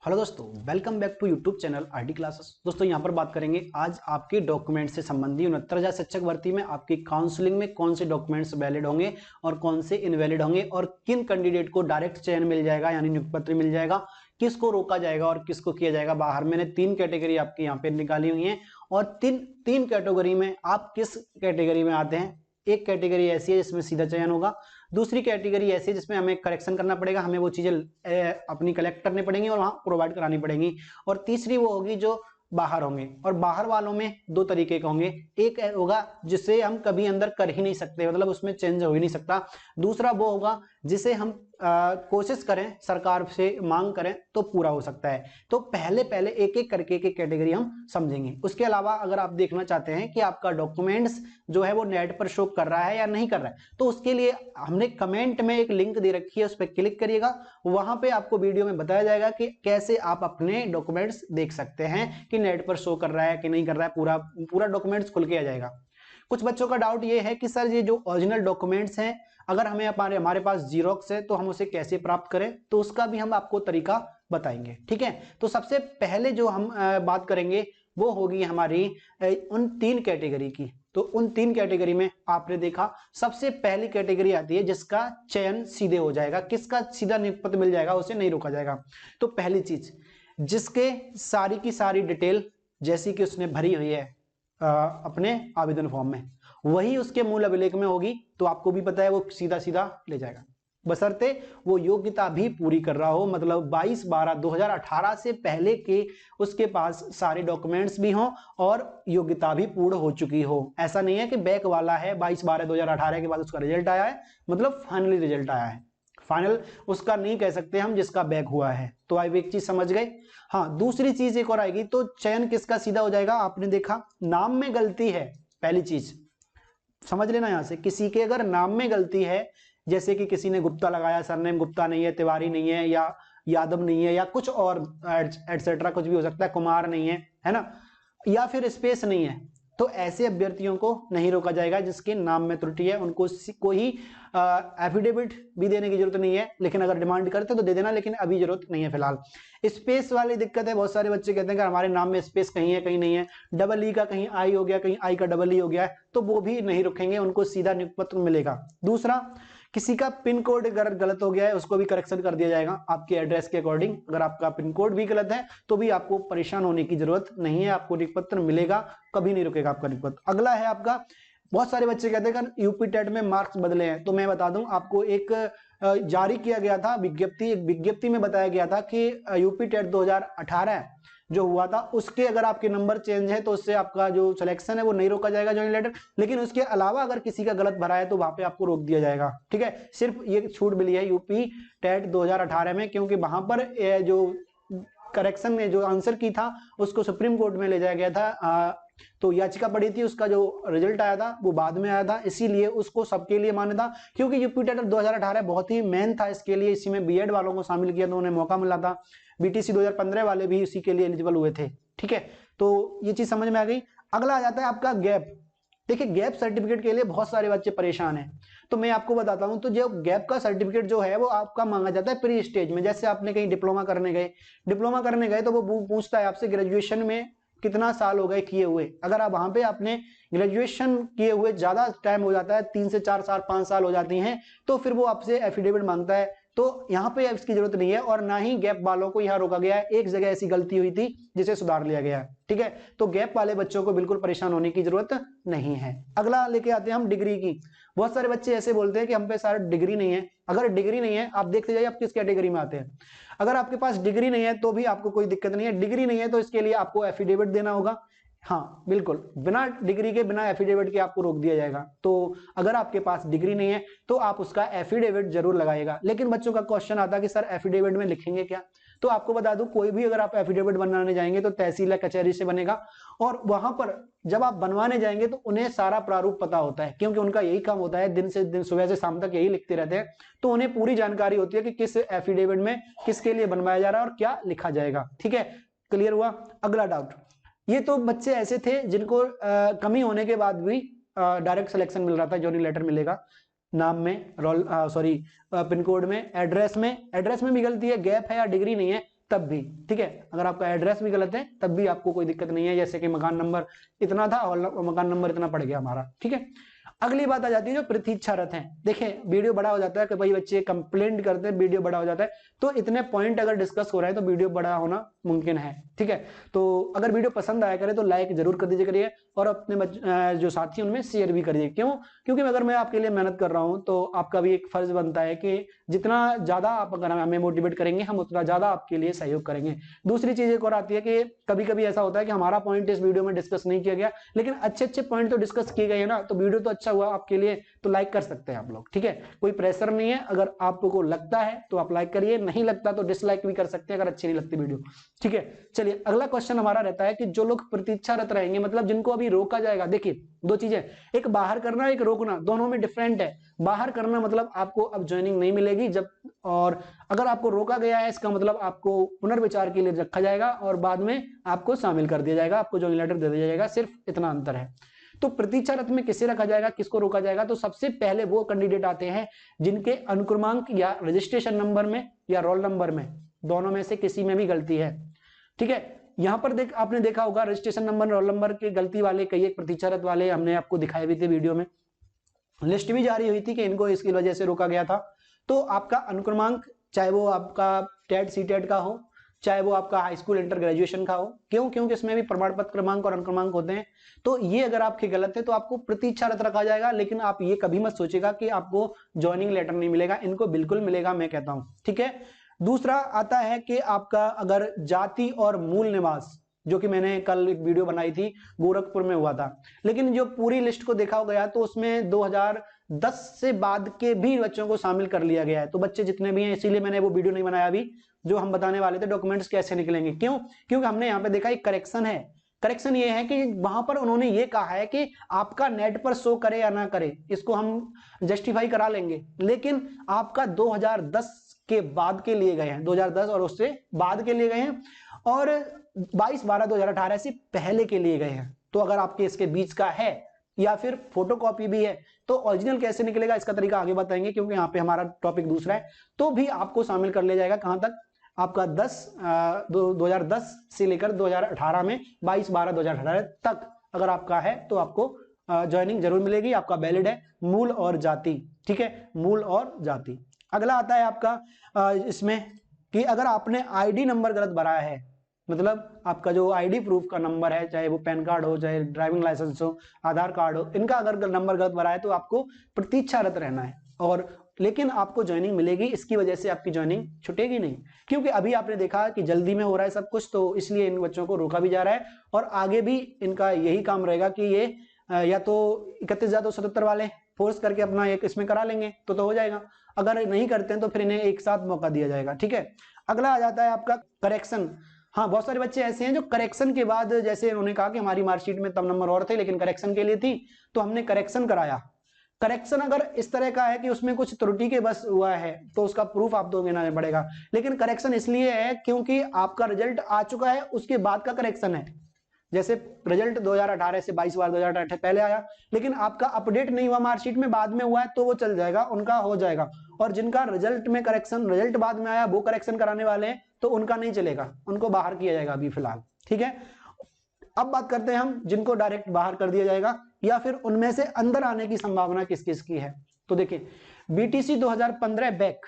Hello दोस्तों, welcome back to YouTube channel RD classes. दोस्तों यहाँ पर बात करेंगे आज आपके डॉक्यूमेंट से संबंधी 69,000 शिक्षक भर्ती में आपकी काउंसलिंग में कौन से डॉक्यूमेंट्स वैलिड होंगे और कौन से इनवैलिड होंगे और किन कैंडिडेट को डायरेक्ट चयन मिल जाएगा यानी नियुक्ति पत्र मिल जाएगा, किसको रोका जाएगा और किसको किया जाएगा बाहर। मैंने 3 कैटेगरी आपकी यहाँ पे निकाली हुई है और तीन कैटेगरी में आप किस कैटेगरी में आते हैं। एक कैटेगरी ऐसी है जिसमें सीधा चयन होगा, दूसरी कैटेगरी ऐसी है जिसमें हमें करेक्शन करना पड़ेगा, हमें वो चीजें अपनी कलेक्ट करनी पड़ेंगी और वहां प्रोवाइड करानी पड़ेंगी, और तीसरी वो होगी जो बाहर होंगे। और बाहर वालों में 2 तरीके के होंगे, एक होगा जिसे हम कभी अंदर कर ही नहीं सकते, मतलब उसमें चेंज हो ही नहीं सकता। दूसरा वो होगा जिसे हम कोशिश करें, सरकार से मांग करें तो पूरा हो सकता है। तो पहले पहले एक एक करके एक कैटेगरी हम समझेंगे। उसके अलावा अगर आप देखना चाहते हैं कि आपका डॉक्यूमेंट्स जो है वो नेट पर शो कर रहा है या नहीं कर रहा है, तो उसके लिए हमने कमेंट में एक लिंक दे रखी है, उस पर क्लिक करिएगा। वहां पे आपको वीडियो में बताया जाएगा कि कैसे आप अपने डॉक्यूमेंट्स देख सकते हैं कि नेट पर शो कर रहा है कि नहीं कर रहा है। पूरा डॉक्यूमेंट्स खुल के आ जाएगा। कुछ बच्चों का डाउट ये है कि सर ये जो ओरिजिनल डॉक्यूमेंट्स हैं, अगर हमारे पास जीरोक्स है तो हम उसे कैसे प्राप्त करें, तो उसका भी हम आपको तरीका बताएंगे। ठीक है, तो सबसे पहले जो हम बात करेंगे वो होगी हमारी उन 3 कैटेगरी की। तो उन 3 कैटेगरी में आपने देखा सबसे पहली कैटेगरी आती है जिसका चयन सीधे हो जाएगा, किसका सीधा नियुक्ति पत्र मिल जाएगा, उसे नहीं रोका जाएगा। तो पहली चीज, जिसके सारी की सारी डिटेल जैसी कि उसने भरी हुई है अपने आवेदन फॉर्म में, वही उसके मूल अभिलेख में होगी, तो आपको भी पता है वो सीधा सीधा ले जाएगा, बशर्ते वो योग्यता भी पूरी कर रहा हो, मतलब 22/12/2018 से पहले के उसके पास सारे डॉक्यूमेंट्स भी हों और योग्यता भी पूर्ण हो चुकी हो। ऐसा नहीं है कि बैक वाला है 22/12/2018 के बाद उसका रिजल्ट आया है, मतलब फाइनली रिजल्ट आया है। फाइनल उसका नहीं कह सकते हम जिसका बैक हुआ है। तो आप एक चीज समझ गए। हाँ, दूसरी चीज एक और आएगी, तो चयन किसका सीधा हो जाएगा। आपने देखा नाम में गलती है, पहली चीज समझ लेना। यहां से किसी के अगर नाम में गलती है, जैसे कि किसी ने गुप्ता लगाया, सरनेम गुप्ता नहीं है, तिवारी नहीं है, या यादव नहीं है, या कुछ और एटसेट्रा कुछ भी हो सकता है, कुमार नहीं है ना, या फिर स्पेस नहीं है, तो ऐसे अभ्यर्थियों को नहीं रोका जाएगा जिसके नाम में त्रुटि है। उनको कोई एफिडेविट भी देने की जरूरत नहीं है, लेकिन अगर डिमांड करते तो दे देना, लेकिन अभी जरूरत नहीं है फिलहाल। स्पेस वाली दिक्कत है, बहुत सारे बच्चे कहते हैं कि हमारे नाम में स्पेस कहीं है कहीं नहीं है, डबल ई का कहीं आई हो गया, कहीं आई का डबल ई हो गया है, तो वो भी नहीं रुकेंगे, उनको सीधा नियुक्ति पत्र मिलेगा। दूसरा, किसी का पिन कोड अगर गलत हो गया है उसको भी करेक्शन कर दिया जाएगा आपके एड्रेस के अकॉर्डिंग। अगर आपका पिन कोड भी गलत है तो भी आपको परेशान होने की जरूरत नहीं है, आपको नियुक्ति पत्र मिलेगा, कभी नहीं रुकेगा आपका नियुक्ति पत्र। अगला है आपका, बहुत सारे बच्चे कहते हैं कि यूपी टेट में मार्क्स बदले हैं, तो मैं बता दूं आपको, एक जारी किया गया था विज्ञप्ति में बताया गया था कि यूपी टेट 2018 जो हुआ था उसके अगर आपके नंबर चेंज है तो उससे आपका जो सिलेक्शन है वो नहीं रोका जाएगा ज्वाइनिंग लेटर, लेकिन उसके अलावा अगर किसी का गलत भरा है तो वहां पे आपको रोक दिया जाएगा। ठीक है, सिर्फ ये छूट मिली है यूपी टेट 2018 में, क्योंकि वहां पर जो करेक्शन में जो आंसर की था उसको सुप्रीम कोर्ट में ले जाया गया था, तो याचिका पड़ी थी, उसका जो रिजल्ट आया था वो बाद में आया था, इसीलिए उसको सबके लिए मान्य था, क्योंकि यूपी टेट 2018 बहुत ही मेन था इसके लिए। इसी में बीएड वालों को शामिल किया तो उन्हें मौका मिला था, बीटीसी 2015 वाले भी इसी के लिए एलिजिबल हुए थे। ठीक है, तो ये चीज समझ में आ गई। अगला आ जाता है आपका गैप। देखिए, गैप सर्टिफिकेट के लिए बहुत सारे बच्चे परेशान हैं, तो मैं आपको बताता हूं। तो जो गैप का सर्टिफिकेट जो है वो आपका मांगा जाता है प्री स्टेज में। जैसे आपने कहीं डिप्लोमा करने गए तो वो पूछता है आपसे ग्रेजुएशन में कितना साल हो गए किए हुए। अगर आप वहां पे आपने ग्रेजुएशन किए हुए ज्यादा टाइम हो जाता है, 3 से 4 साल 5 साल हो जाती हैं, तो फिर वो आपसे एफिडेविट मांगता है। तो यहाँ पे इसकी जरूरत नहीं है, और ना ही गैप वालों को यहाँ रोका गया है। एक जगह ऐसी गलती हुई थी जिसे सुधार लिया गया है। ठीक है, तो गैप वाले बच्चों को बिल्कुल परेशान होने की जरूरत नहीं है। अगला लेके आते हैं हम डिग्री की। बहुत सारे बच्चे ऐसे बोलते हैं कि हम पे सारा डिग्री नहीं है। अगर डिग्री नहीं है, आप देखते जाइए आप किस कैटेगरी में आते हैं। अगर आपके पास डिग्री नहीं है तो भी आपको कोई दिक्कत नहीं है। डिग्री नहीं है तो इसके लिए आपको एफिडेविट देना होगा। हाँ बिल्कुल, बिना डिग्री के, बिना एफिडेविट के आपको रोक दिया जाएगा। तो अगर आपके पास डिग्री नहीं है तो आप उसका एफिडेविट जरूर लगाएगा। लेकिन बच्चों का क्वेश्चन आता है कि सर एफिडेविट में लिखेंगे क्या, तो आपको बता दूं, कोई भी अगर आप एफिडेविट बनाने जाएंगे तो तहसील या कचहरी से बनेगा, और वहां पर जब आप बनवाने जाएंगे तो उन्हें सारा प्रारूप पता होता है, क्योंकि उनका यही काम होता है, दिन से दिन, सुबह से शाम तक यही लिखते रहते हैं। तो उन्हें पूरी जानकारी होती है कि किस एफिडेविट में किसके लिए बनवाया जा रहा है और क्या लिखा जाएगा। ठीक है, क्लियर हुआ। अगला डाउट, ये तो बच्चे ऐसे थे जिनको कमी होने के बाद भी डायरेक्ट सिलेक्शन मिल रहा था, ज्वाइनिंग लेटर मिलेगा, नाम में, पिन कोड में, एड्रेस में भी गलती है, गैप है या डिग्री नहीं है, तब भी, ठीक है। अगर आपका एड्रेस भी गलत है तब भी आपको कोई दिक्कत नहीं है, जैसे कि मकान नंबर इतना था और मकान नंबर इतना पड़ गया हमारा, ठीक है। अगली बात आ जाती है जो प्रतीक्षारत हैं। देखिए वीडियो बड़ा हो जाता है कि भाई बच्चे कंप्लेंट करते हैं वीडियो बड़ा हो जाता है, तो इतने पॉइंट अगर डिस्कस हो रहे हैं तो वीडियो बड़ा होना मुमकिन है, ठीक है। तो अगर वीडियो पसंद आया करे तो लाइक जरूर कर दीजिए करिए, और अपने जो साथी उनमें शेयर भी करिए। क्यों? क्योंकि अगर मैं आपके लिए मेहनत कर रहा हूं तो आपका भी एक फर्ज बनता है कि जितना ज्यादा आप अगर हमें मोटिवेट करेंगे हम उतना ज्यादा आपके लिए सहयोग करेंगे। दूसरी चीज एक और आती है कि कभी कभी ऐसा होता है कि हमारा पॉइंट इस वीडियो में डिस्कस नहीं किया गया, लेकिन अच्छे अच्छे पॉइंट तो डिस्कस किए गए ना, तो वीडियो तो अच्छा हुआ आपके लिए, तो लाइक कर सकते हैं आप लोग, ठीक है। कोई प्रेशर नहीं है, अगर आपको लगता है तो आप लाइक करिए, नहीं लगता तो डिसलाइक भी कर सकते हैं अगर अच्छी नहीं लगती वीडियो, ठीक है। चलिए अगला क्वेश्चन हमारा रहता है कि जो लोग प्रतीक्षारत रहेंगे, मतलब जिनको अभी रोका जाएगा। देखिए दो चीजें, एक बाहर करना एक रोकना, दोनों में डिफरेंट है। बाहर करना मतलब आपको अब ज्वाइनिंग नहीं मिलेगी जब, और अगर आपको रोका गया है इसका मतलब आपको पुनर्विचार के लिए रखा जाएगा और बाद में आपको शामिल कर दिया जाएगा, आपको ज्वाइनिंग लेटर दे दिया जाएगा, सिर्फ इतना अंतर है। तो प्रतीक्षारत में किसे रखा जाएगा, किसको रोका जाएगा? तो सबसे पहले वो कैंडिडेट आते हैं जिनके अनुक्रमांक या रजिस्ट्रेशन नंबर में या रोल नंबर में, दोनों में से किसी में भी गलती है, ठीक है। यहां पर आपने देखा होगा रजिस्ट्रेशन नंबर रोल नंबर के गलती वाले कई एक प्रतीक्षारत वाले हमने आपको दिखाए भी थे वीडियो में, लिस्ट भी जारी हुई थी कि इनको इसकी वजह से रोका गया था। तो आपका अनुक्रमांक, चाहे वो आपका टेट सी टेट का हो, चाहे वो आपका हाई स्कूल इंटर ग्रेजुएशन का हो, क्यों? क्योंकि इसमें भी प्रमाण पत्र क्रमांक और अनुक्रमांक होते हैं। तो ये अगर आपके गलत है तो आपको प्रतीक्षारत रखा जाएगा, लेकिन आप ये कभी मत सोचेगा कि आपको ज्वाइनिंग लेटर नहीं मिलेगा, इनको बिल्कुल मिलेगा, मैं कहता हूं, ठीक है। दूसरा आता है कि आपका अगर जाति और मूल निवास, जो कि मैंने कल एक वीडियो बनाई थी, गोरखपुर में हुआ था, लेकिन जो पूरी लिस्ट को देखा गया तो उसमें 2010 से बाद के भी बच्चों को शामिल कर लिया गया है। तो बच्चे जितने भी हैं, इसीलिए मैंने वो वीडियो नहीं बनाया अभी, जो हम बताने वाले थे डॉक्यूमेंट्स कैसे निकलेंगे। क्यों? क्योंकि हमने यहाँ पे देखा एक करेक्शन है। करेक्शन ये है कि वहां पर उन्होंने ये कहा है कि आपका नेट पर शो करे या ना करे, इसको हम जस्टिफाई करा लेंगे, लेकिन आपका 2010 के बाद के लिए गए हैं, 2010 और उससे बाद के लिए गए हैं, और 22/12/2018 से पहले के लिए गए हैं। तो अगर आपके इसके बीच का है या फिर फोटोकॉपी भी है तो ओरिजिनल कैसे निकलेगा इसका तरीका आगे बताएंगे, क्योंकि यहाँ पे हमारा टॉपिक दूसरा है। तो भी आपको शामिल कर लिया जाएगा, कहां तक? आपका 2010 से लेकर 2018 में 22/12/2018 तक अगर आपका है तो आपको ज्वाइनिंग जरूर मिलेगी, आपका वैलिड है। मूल और जाति, ठीक है, मूल और जाति। अगला आता है आपका इसमें कि अगर आपने आईडी नंबर गलत भरा है, मतलब आपका जो आईडी प्रूफ का नंबर है, चाहे वो पैन कार्ड हो, चाहे ड्राइविंग लाइसेंस हो, आधार कार्ड हो, इनका अगर नंबर गलत भरा है तो आपको प्रतीक्षारत रहना है, और लेकिन आपको ज्वाइनिंग मिलेगी, इसकी वजह से आपकी ज्वाइनिंग छूटेगी नहीं। क्योंकि अभी आपने देखा कि जल्दी में हो रहा है सब कुछ, तो इसलिए इन बच्चों को रोका भी जा रहा है, और आगे भी इनका यही काम रहेगा कि ये या तो 31,277 वाले फोर्स करके अपना एक इसमें करा लेंगे तो हो जाएगा, अगर नहीं करते हैं तो फिर इन्हें एक साथ मौका दिया जाएगा, ठीक है। अगला आ जाता है आपका करेक्शन। हाँ, बहुत सारे बच्चे ऐसे हैं जो करेक्शन के बाद, जैसे उन्होंने कहा कि हमारी मार्कशीट में तब नंबर और थे लेकिन करेक्शन के लिए थी, तो हमने करेक्शन कराया। करेक्शन अगर इस तरह का है कि उसमें कुछ त्रुटि के बस हुआ है तो उसका प्रूफ आपको देना पड़ेगा, लेकिन करेक्शन इसलिए है क्योंकि आपका रिजल्ट आ चुका है, उसके बाद का करेक्शन है। जैसे रिजल्ट 2018 से 22/12/2018 पहले आया, लेकिन आपका अपडेट नहीं हुआ मार्कशीट में, बाद में हुआ है, तो वो चल जाएगा, उनका हो जाएगा। और जिनका रिजल्ट में करेक्शन, रिजल्ट बाद में आया, वो करेक्शन कराने वाले हैं, तो उनका नहीं चलेगा, उनको बाहर किया जाएगा अभी फिलहाल, ठीक है। अब बात करते हैं हम जिनको डायरेक्ट बाहर कर दिया जाएगा, या फिर उनमें से अंदर आने की संभावना किस किस की है। तो देखिए बीटीसी 2015 बैक,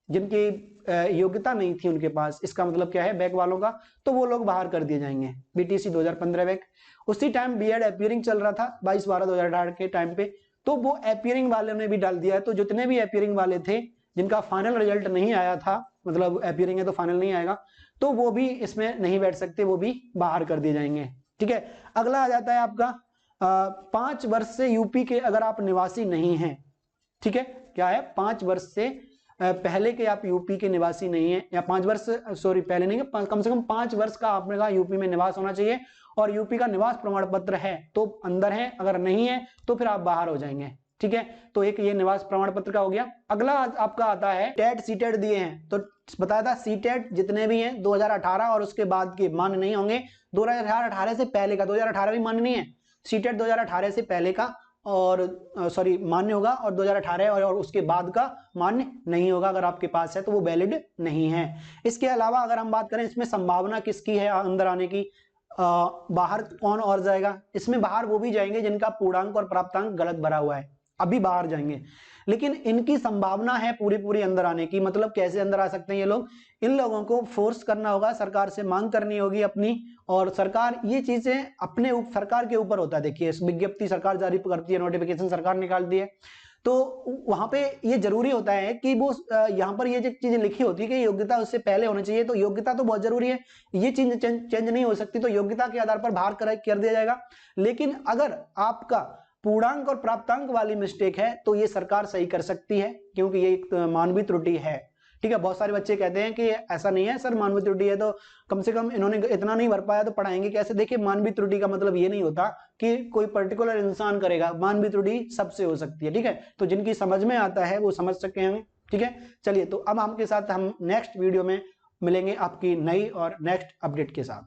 जिनकी योग्यता नहीं थी उनके पास, इसका मतलब क्या है, बैक वालों का, तो वो लोग बाहर कर दिए जाएंगे। बीटीसी 2015 बैक, उसी टाइम बीएड अपीयरिंग चल रहा था 22/12/2018 के टाइम पे, तो वो अपीयरिंग वाले ने भी डाल दिया है। तो जितने भी अपीयरिंग वाले थे जिनका फाइनल रिजल्ट नहीं आया था, मतलब अपीयरिंग है तो फाइनल नहीं आएगा, तो वो भी इसमें नहीं बैठ सकते, वो भी बाहर कर दिए जाएंगे, ठीक है। अगला आ जाता है आपका 5 वर्ष से यूपी के अगर आप निवासी नहीं हैं, ठीक है, क्या है, 5 वर्ष से पहले के आप यूपी के निवासी नहीं है, या 5 वर्ष, सॉरी पहले नहीं है, कम से कम 5 वर्ष का आपने कहा यूपी में निवास होना चाहिए, और यूपी का निवास प्रमाण पत्र है तो अंदर है, अगर नहीं है तो फिर आप बाहर हो जाएंगे, ठीक है। तो एक ये निवास प्रमाण पत्र का हो गया। अगला आपका आता है टेट सीटेट दिए हैं, तो बताया था सीटेट जितने भी हैं 2018 और उसके बाद के मान्य नहीं होंगे, 2018 से पहले का, 2018 भी मान्य नहीं है, सीटेट 2018 से पहले का और सॉरी मान्य होगा, और 2018 और उसके बाद का मान्य नहीं होगा। अगर आपके पास है तो वो वैलिड नहीं है। इसके अलावा अगर हम बात करें इसमें संभावना किसकी है अंदर आने की, बाहर कौन और जाएगा, इसमें बाहर वो भी जाएंगे जिनका पूर्णांक और प्राप्तांक गलत भरा हुआ है, अभी बाहर जाएंगे, लेकिन इनकी संभावना है पूरी पूरी अंदर आने की। मतलब कैसे अंदर आ सकते हैं ये लोग, इन लोगों को फोर्स करना होगा, सरकार से मांग करनी होगी अपनी, और सरकार ये चीजें अपने सरकार के ऊपर होता है। देखिए विज्ञप्ति सरकार जारी करती है, नोटिफिकेशन सरकार निकालती है, तो वहां पे ये जरूरी होता है कि वो यहाँ पर ये जो चीजें लिखी होती है कि योग्यता उससे पहले होनी चाहिए, तो योग्यता तो बहुत जरूरी है, ये चीज चेंज नहीं हो सकती, तो योग्यता के आधार पर बाहर कर दिया जाएगा। लेकिन अगर आपका पूर्णांक और प्राप्तांक वाली मिस्टेक है तो ये सरकार सही कर सकती है, क्योंकि ये एक मानवीय त्रुटि है। ठीक है, बहुत सारे बच्चे कहते हैं कि ऐसा नहीं है सर, मानवीय त्रुटि है तो कम से कम इन्होंने इतना नहीं भर पाया तो पढ़ाएंगे कैसे। देखिए मानवीय त्रुटि का मतलब ये नहीं होता कि कोई पर्टिकुलर इंसान करेगा, मानवीय त्रुटि सबसे हो सकती है। ठीक है, तो जिनकी समझ में आता है वो समझ सके हैं। ठीक है, चलिए तो अब आपके साथ हम नेक्स्ट वीडियो में मिलेंगे आपकी नई और नेक्स्ट अपडेट के साथ।